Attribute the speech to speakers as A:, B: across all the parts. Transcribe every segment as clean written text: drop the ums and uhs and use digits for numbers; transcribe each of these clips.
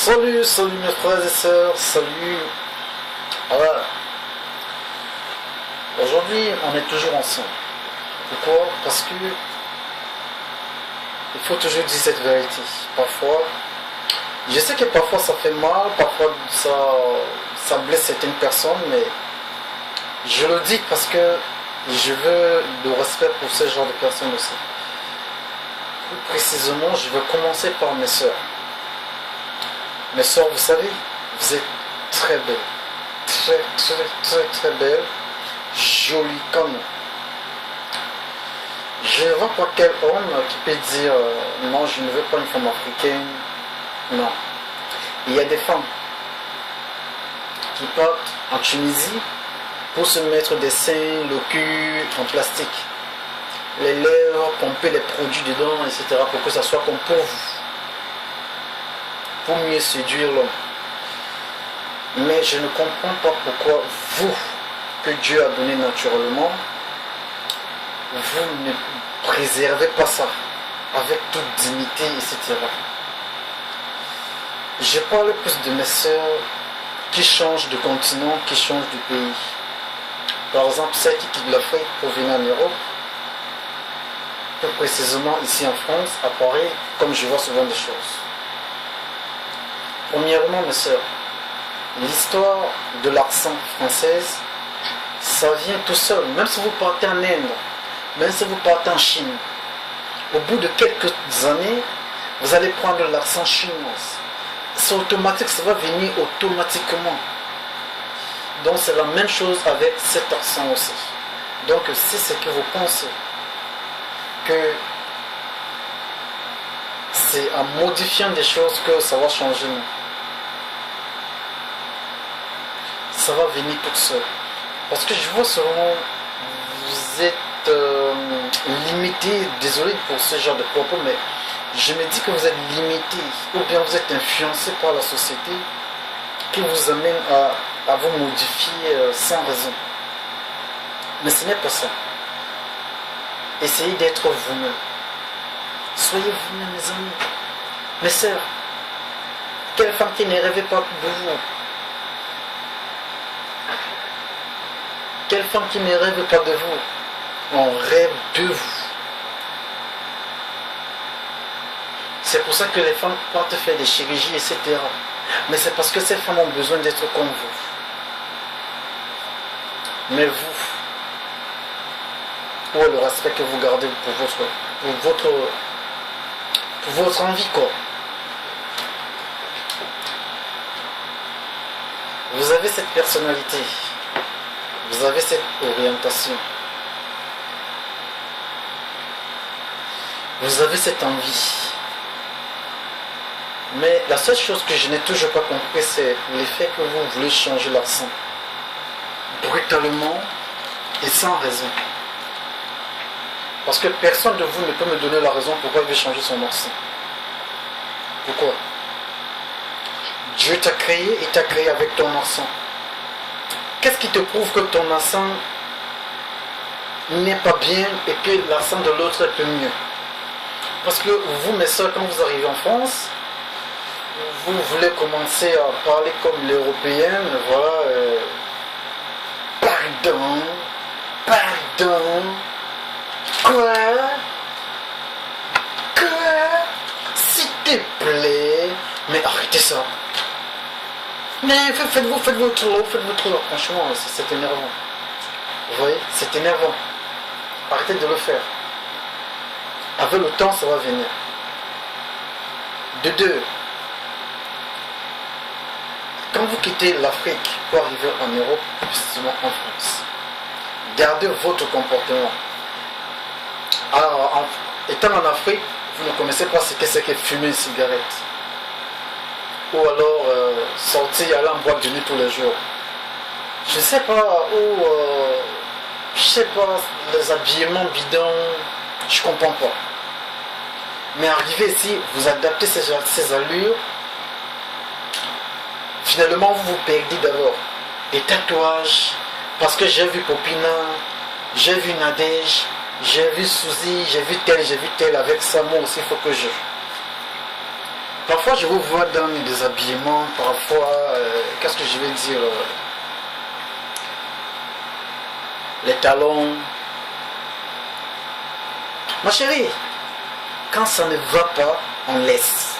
A: Salut, salut mes frères et sœurs, salut. Voilà. Aujourd'hui, on est toujours ensemble. Pourquoi? Parce que il faut toujours dire cette vérité. Parfois, je sais que parfois ça fait mal, parfois ça blesse certaines personnes, mais je le dis parce que je veux le respect pour ce genre de personnes aussi. Plus précisément, je veux commencer par mes sœurs. Mes sœurs, vous savez, vous êtes très belles. Très, très, très, très belles. Jolies comme nous. Je ne vois pas quel homme qui peut dire non, je ne veux pas une femme africaine. Non. Il y a des femmes qui partent en Tunisie pour se mettre des seins, le cul en plastique, les lèvres, pomper les produits dedans, etc. pour que ça soit comme pour vous. Pour mieux séduire l'homme. Mais je ne comprends pas pourquoi vous, que Dieu a donné naturellement, vous ne préservez pas ça avec toute dignité, etc. Je parle plus de mes sœurs qui changent de continent, qui changent de pays. Par exemple, celles qui quittent l'Afrique pour venir en Europe, plus précisément ici en France, à Paris, comme je vois souvent des choses. Premièrement, mes sœurs, l'histoire de l'accent française, ça vient tout seul. Même si vous partez en Inde, même si vous partez en Chine, au bout de quelques années, vous allez prendre l'accent chinois. C'est automatique, ça va venir automatiquement. Donc c'est la même chose avec cet accent aussi. Donc si c'est que vous pensez que c'est en modifiant des choses que ça va changer, non. Ça va venir tout seul. Parce que je vois souvent, vous êtes limité, désolé pour ce genre de propos, mais je me dis que vous êtes limité, ou bien vous êtes influencé par la société qui vous amène à vous modifier sans raison. Mais ce n'est pas ça. Essayez d'être vous-même. Soyez vous-même, mes amis, mes sœurs. Quelle femme qui ne rêvait pas de vous? Quelle femme qui ne rêve pas de vous? On rêve de vous. C'est pour ça que les femmes partent faire des chirurgies, etc. Mais c'est parce que ces femmes ont besoin d'être comme vous. Mais vous, où est le respect que vous gardez pour votre envie, quoi? Vous avez cette personnalité. Vous avez cette orientation. Vous avez cette envie. Mais la seule chose que je n'ai toujours pas compris, c'est l'effet que vous voulez changer l'accent. Brutalement et sans raison. Parce que personne de vous ne peut me donner la raison pourquoi il veut changer son accent. Pourquoi? Dieu t'a créé et t'a créé avec ton accent. Qu'est-ce qui te prouve que ton accent n'est pas bien et que l'accent de l'autre est peu mieux? Parce que vous, mes soeurs, quand vous arrivez en France, vous voulez commencer à parler comme l'européenne, voilà. Pardon. Quoi? S'il te plaît. Mais arrêtez ça. Mais faites votre lot. Franchement, c'est énervant. Vous voyez, c'est énervant. Arrêtez de le faire. Avec le temps, ça va venir. De deux, quand vous quittez l'Afrique pour arriver en Europe, précisément en France, gardez votre comportement. Alors, étant en Afrique, vous ne connaissez pas ce que c'est que fumer une cigarette. Ou alors sortir, aller en boîte de nuit tous les jours. Je ne sais pas, les habillements bidons, je ne comprends pas. Mais arriver ici, vous adaptez ces allures, finalement vous vous perdez d'abord. Des tatouages, parce que j'ai vu Popina, j'ai vu Nadège, j'ai vu Suzy, j'ai vu tel, avec ça, moi aussi il faut que je... Parfois, je vous vois dans mes déshabillements, parfois, qu'est-ce que je vais dire, les talons. Ma chérie, quand ça ne va pas, on laisse.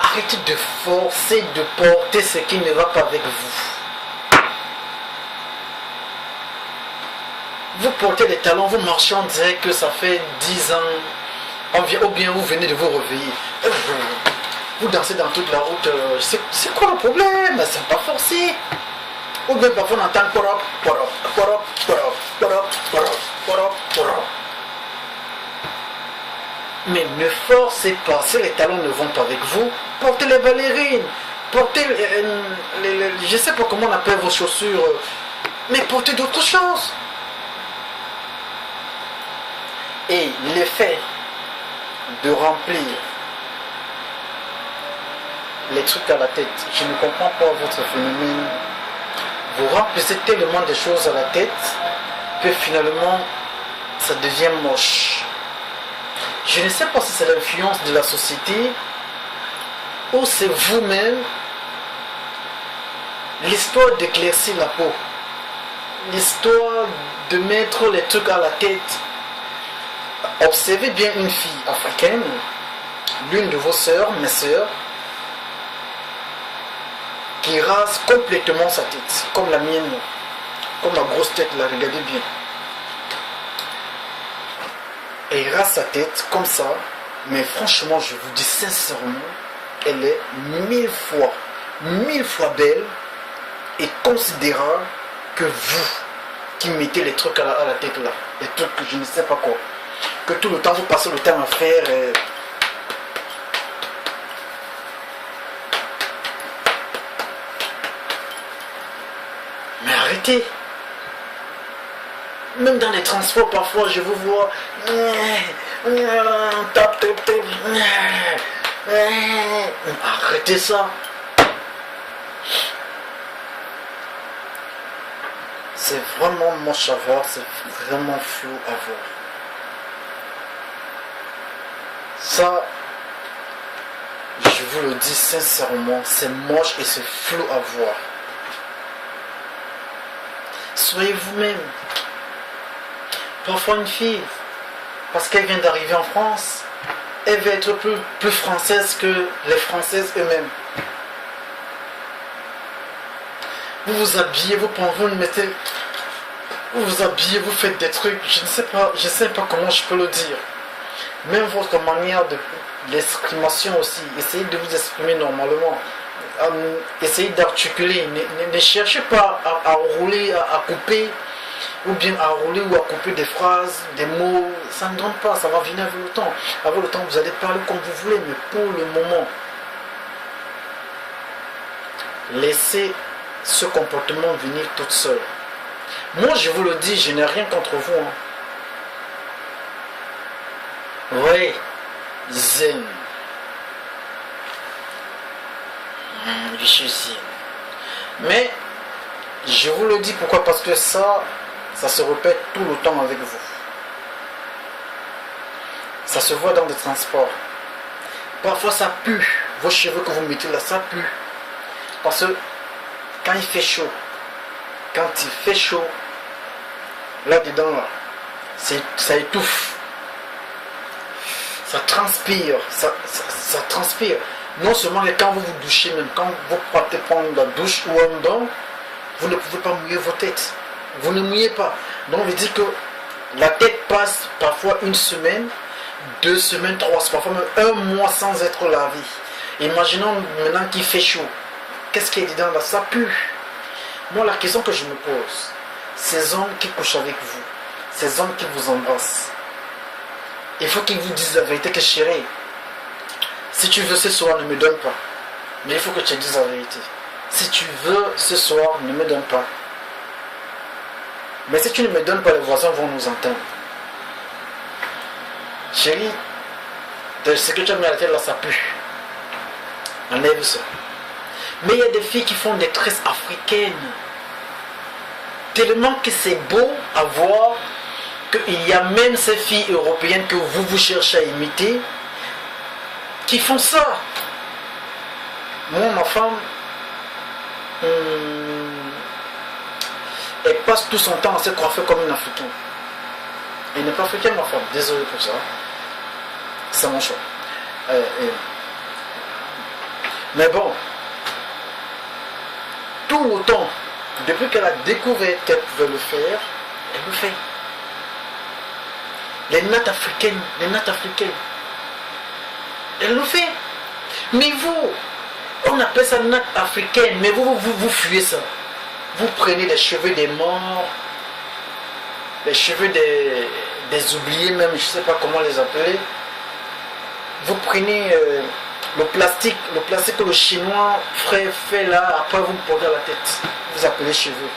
A: Arrêtez de forcer de porter ce qui ne va pas avec vous. Vous portez des talons, vous marchez, on dirait que ça fait 10 ans, ou bien vous venez de vous réveiller. Vous dansez dans toute la route, c'est quoi le problème? C'est pas forcé. Ou bien parfois on entend porop, porop, porop, porop, porop, porop, porop, porop. Mais ne forcez pas, si les talons ne vont pas avec vous, portez les ballerines, portez je ne sais pas comment on appelle vos chaussures, mais portez d'autres choses. Et l'effet de remplir les trucs à la tête, je ne comprends pas votre phénomène. Vous remplissez tellement de choses à la tête que finalement ça devient moche. Je ne sais pas si c'est l'influence de la société ou c'est vous-même. L'histoire d'éclaircir la peau, l'histoire de mettre les trucs à la tête. Observez bien une fille africaine, l'une de vos sœurs, mes sœurs, qui rase complètement sa tête, comme la mienne, comme ma grosse tête là, regardez bien. Elle rase sa tête comme ça, mais franchement, je vous dis sincèrement, elle est 1000 fois belle et considérable que vous qui mettez les trucs à la tête là, les trucs que je ne sais pas quoi, que tout le temps vous passez le temps à faire. Mais arrêtez. Même dans les transports, parfois, je vous vois. Tap, tap, tap. Arrêtez ça. C'est vraiment moche à voir, c'est vraiment flou à voir. Ça, je vous le dis sincèrement, c'est moche et c'est flou à voir. Soyez vous-même. Parfois une fille, parce qu'elle vient d'arriver en France, elle veut être plus française que les Françaises eux-mêmes. Vous vous habillez, vous mettez, vous vous habillez, vous faites des trucs, je ne sais pas comment je peux le dire. Même votre manière de l'exprimation aussi, essayez de vous exprimer normalement. Essayez d'articuler, ne cherchez pas à rouler, à couper, ou bien à rouler ou à couper des phrases, des mots, ça ne donne pas, ça va venir avec le temps. Avec le temps, vous allez parler comme vous voulez, mais pour le moment, laissez ce comportement venir toute seule. Moi, je vous le dis, je n'ai rien contre vous. Oui, zen. Je suis zen. Mais, je vous le dis pourquoi, parce que ça se répète tout le temps avec vous. Ça se voit dans des transports. Parfois ça pue. Vos cheveux que vous mettez là, ça pue. Parce que quand il fait chaud, là-dedans, là, ça étouffe. Ça transpire. Ça transpire. Non seulement quand vous vous douchez, même quand vous partez prendre la douche ou en dedans, vous ne pouvez pas mouiller vos têtes. Vous ne mouillez pas. Donc on veut dire que la tête passe parfois 1 semaine, 2 semaines, 3 semaines, parfois même 1 mois sans être lavé. Imaginons maintenant qu'il fait chaud. Qu'est-ce qu'il y a dedans là? Ça pue. Moi la question que je me pose, ces hommes qui couchent avec vous, ces hommes qui vous embrassent, il faut qu'ils vous disent la vérité que chérie, si tu veux ce soir ne me donne pas. Mais il faut que tu dises la vérité. Si tu veux ce soir ne me donne pas. Mais si tu ne me donnes pas, les voisins vont nous entendre. Chérie, ce que tu as mis à la tête là, ça pue. Enlève ça. Mais il y a des filles qui font des tresses africaines. Tellement que c'est beau à voir qu'il y a même ces filles européennes que vous cherchez à imiter. qui font ça. Moi, ma femme, elle passe tout son temps à se coiffer comme une Africaine. Elle n'est pas africaine, ma femme. Désolé pour ça. C'est mon choix. Mais bon, tout autant, depuis qu'elle a découvert qu'elle pouvait le faire, elle le fait. Les nattes africaines, elle le fait. Mais vous, on appelle ça natte africaine, mais vous fuyez ça. Vous prenez les cheveux des morts, les cheveux des oubliés même, je ne sais pas comment les appeler. Vous prenez le plastique que le chinois fait là, après vous portez à la tête. Vous appelez cheveux.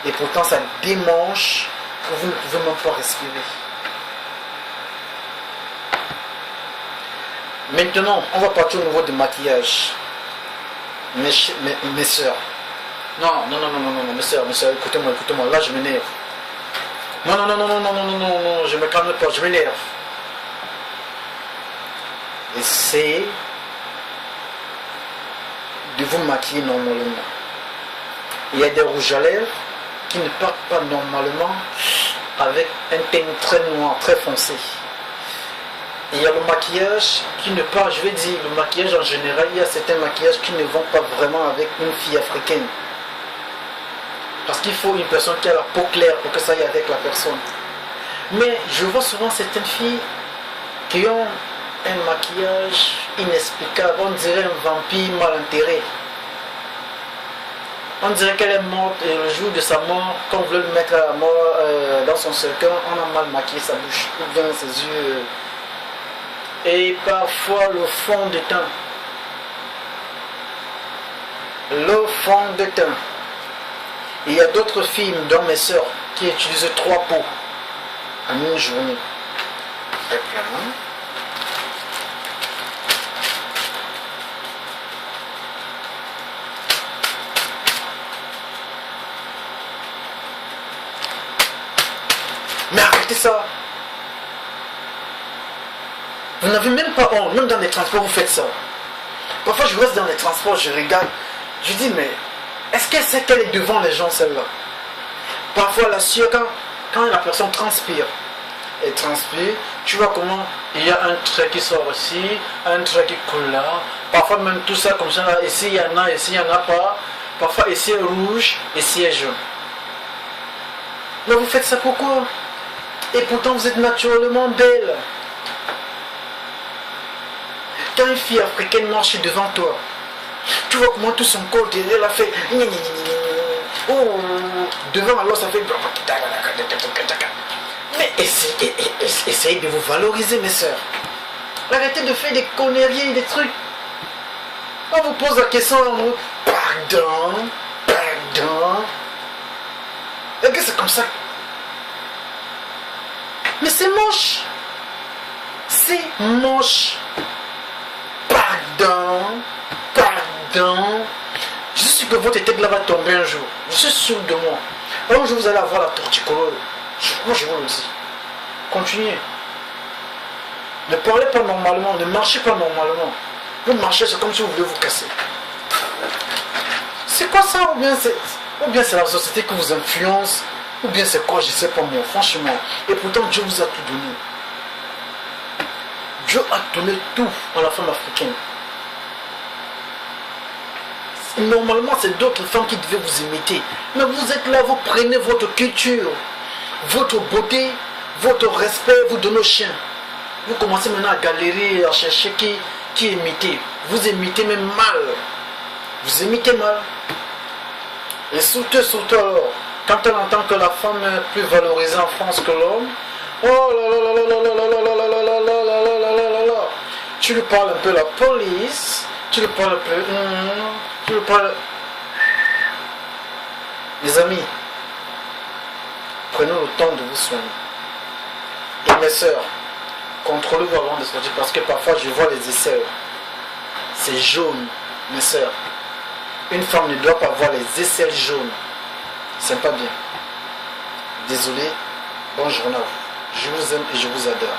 A: Et pourtant ça démange que vous ne pouvez même pas respirer. Maintenant, on va partir au niveau du maquillage. Mes soeurs. Non, mes soeurs, écoutez-moi, là je m'énerve. Non, je me calme pas, je m'énerve. Essayez de vous maquiller normalement. Il y a des rouges à lèvres qui ne partent pas normalement avec un teint très noir, très foncé. Et il y a le maquillage qui ne part, je vais dire, le maquillage en général, il y a certains maquillages qui ne vont pas vraiment avec une fille africaine. Parce qu'il faut une personne qui a la peau claire pour que ça aille avec la personne. Mais je vois souvent certaines filles qui ont un maquillage inexplicable, on dirait un vampire mal enterré. On dirait qu'elle est morte et le jour de sa mort, quand on voulait le mettre à la mort dans son cercueil, on a mal maquillé sa bouche, ou bien ses yeux. Et parfois le fond de teint. Le fond de teint. Il y a d'autres filles dans mes soeurs qui utilisent 3 pots en une journée. Mais arrêtez ça. Vous n'avez même pas honte, même dans les transports vous faites ça. Parfois je reste dans les transports, je regarde, je dis mais est-ce qu'elle sait qu'elle est devant les gens celle-là? Parfois la sueur, quand la personne transpire, elle transpire, tu vois comment il y a un trait qui sort ici, un trait qui coule là, parfois même tout ça comme ça, là, ici il y en a, ici il n'y en a pas, parfois ici est rouge, ici est jaune. Mais vous faites ça pourquoi? Et pourtant vous êtes naturellement belle. Quand une fille africaine marche devant toi, tu vois comment tout son corps elle a fait oh, devant alors ça fait mais essayez de vous valoriser mes soeurs. Arrêtez de faire des conneries, des trucs. On vous pose la question, pardon. Et que c'est comme ça. Mais c'est moche. C'est moche. Pardon. Je suis sûr que votre tête là va tomber un jour. Je suis sûr de moi. Un jour vous allez avoir la torticolore. Moi je vous le dis. Continuez. Ne parlez pas normalement, ne marchez pas normalement. Vous marchez, c'est comme si vous voulez vous casser. C'est quoi ça? Ou bien c'est la société qui vous influence, ou bien c'est quoi, je sais pas moi, franchement. Et pourtant Dieu vous a tout donné. Dieu a donné tout à la femme africaine. Normalement, c'est d'autres femmes qui devaient vous imiter. Mais vous êtes là, vous prenez votre culture, votre beauté, votre respect, vous donnez au chien. Vous commencez maintenant à galérer, à chercher qui imiter. Vous imitez même mal. Vous imitez mal. Et surtout alors, quand on entend que la femme est plus valorisée en France que l'homme, oh là là là là là là là là là là là là là là là là. Tu lui parles un peu la police, tu lui parles un peu... tu lui parles... Les amis, prenons le temps de vous soigner. Et mes soeurs, contrôlez-vous avant de sortir parce que parfois je vois les aisselles. C'est jaune, mes soeurs. Une femme ne doit pas avoir les aisselles jaunes. C'est pas bien. Désolé, bonne journée à vous. Je vous aime et je vous adore.